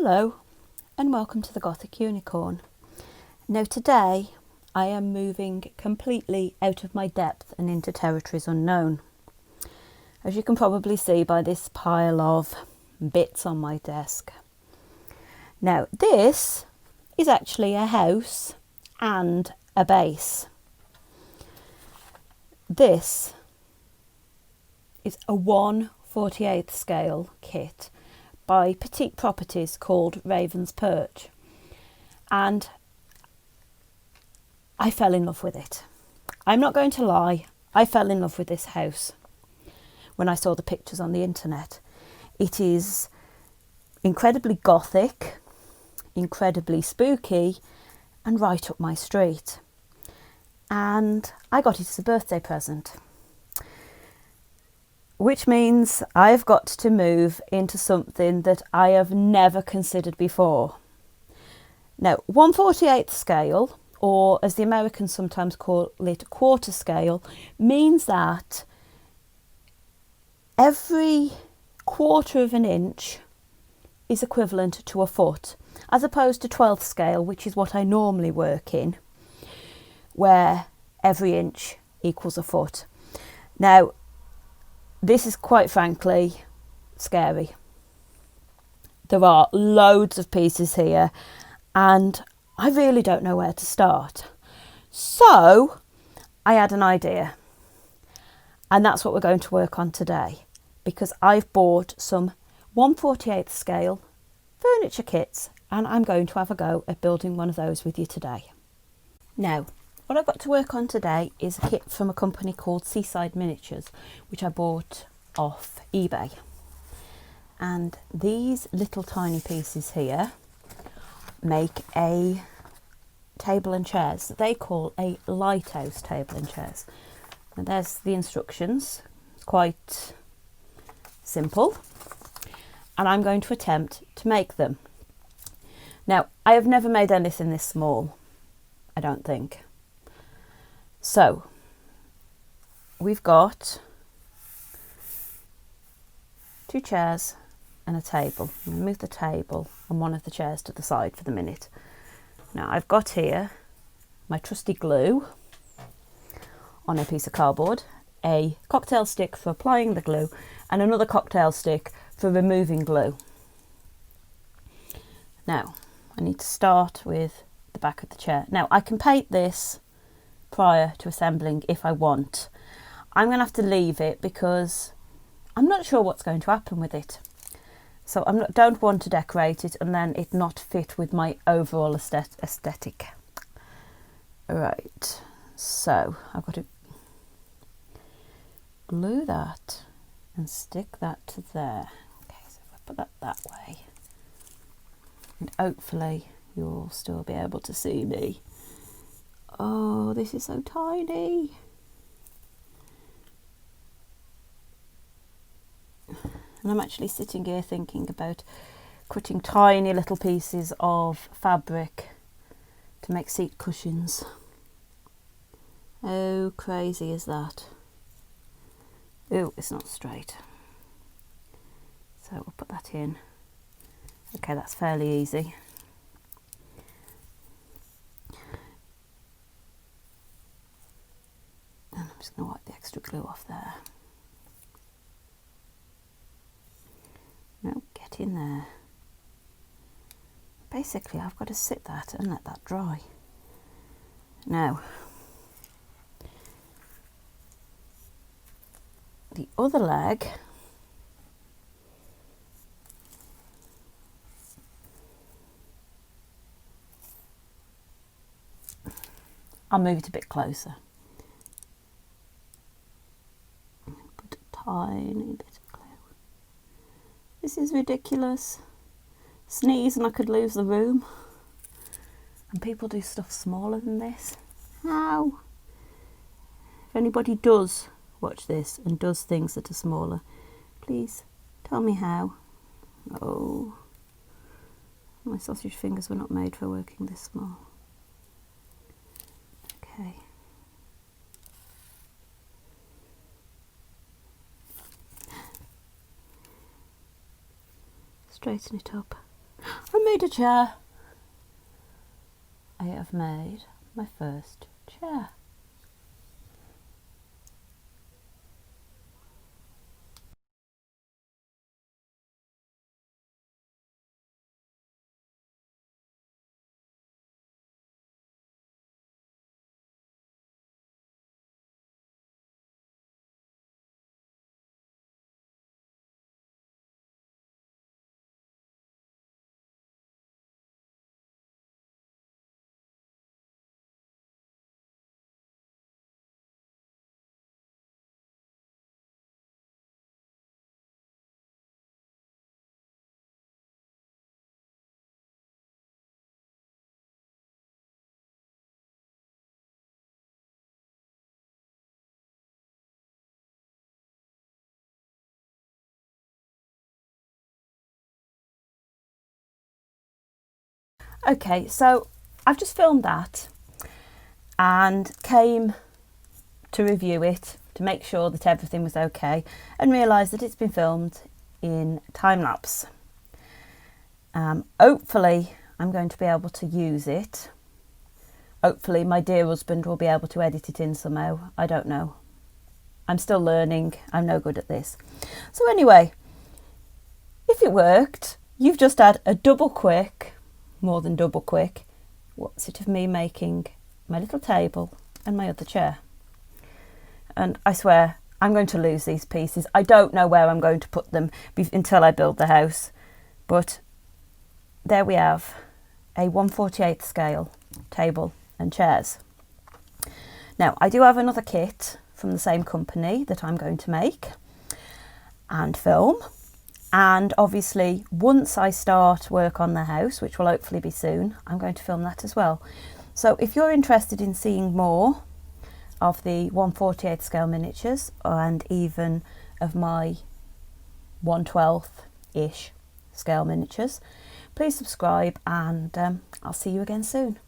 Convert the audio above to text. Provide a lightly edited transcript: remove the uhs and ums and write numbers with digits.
Hello and welcome to the Gothic Unicorn. Now today I am moving completely out of my depth and into territories unknown. As you can probably see by this pile of bits on my desk. Now this is actually a house and a base. This is a 1/48 scale kit by Petite Properties called Raven's Perch, and I fell in love with it. I'm not going to lie, I fell in love with this house when I saw the pictures on the internet. It is incredibly gothic, incredibly spooky, and right up my street. And I got it as a birthday present, which means I've got to move into something that I have never considered before. Now, 1/48 scale, or as the Americans sometimes call it, quarter scale, means that every quarter of an inch is equivalent to a foot, as opposed to 12th scale, which is what I normally work in, where every inch equals a foot. Now, this is quite frankly scary. There are loads of pieces here and I really don't know where to start. So I had an idea, and that's what we're going to work on today, because I've bought some 1/48 scale furniture kits and I'm going to have a go at building one of those with you today. Now, what I've got to work on today is a kit from a company called Seaside Miniatures, which I bought off eBay. And these little tiny pieces here make a table and chairs that they call a lighthouse table and chairs. And there's the instructions. It's quite simple. And I'm going to attempt to make them. Now, I have never made anything this small, I don't think. So, we've got 2 chairs and a table. I'm going to move the table and one of the chairs to the side for the minute. Now, I've got here my trusty glue on a piece of cardboard, a cocktail stick for applying the glue, and another cocktail stick for removing glue. Now, I need to start with the back of the chair. Now, I can paint this prior to assembling if I want. I'm going to have to leave it because I'm not sure what's going to happen with it. So don't want to decorate it and then it not fit with my overall aesthetic. Right, so I've got to glue that and stick that to there. Okay, so if I put that way, and hopefully you'll still be able to see me. Oh, this is so tiny. And I'm actually sitting here thinking about cutting tiny little pieces of fabric to make seat cushions. How crazy is that? Oh, it's not straight. So we'll put that in. Okay, that's fairly easy. And I'm just going to wipe the extra glue off there. No, get in there. Basically, I've got to sit that and let that dry. Now, the other leg, I'll move it a bit closer. Put a tiny bit of glue. This is ridiculous. Sneeze and I could lose the room. And people do stuff smaller than this. How? If anybody does watch this and does things that are smaller, please tell me how. Oh, my sausage fingers were not made for working this small. Okay. Straighten it up. I made a chair. I have made my first chair. Okay, so I've just filmed that and came to review it to make sure that everything was okay and realised that it's been filmed in time lapse. Hopefully I'm going to be able to use it. Hopefully my dear husband will be able to edit it in somehow. I don't know. I'm still learning. I'm no good at this. So anyway, if it worked, you've just had a double quick, more than double quick, what's it of me making my little table and my other chair. And I swear I'm going to lose these pieces. I don't know where I'm going to put them until I build the house. But there we have a 1/48 scale table and chairs. Now I do have another kit from the same company that I'm going to make and film. And obviously once I start work on the house, which will hopefully be soon, I'm going to film that as well. So if you're interested in seeing more of the 1/48 scale miniatures and even of my 1/12-ish scale miniatures, please subscribe and I'll see you again soon.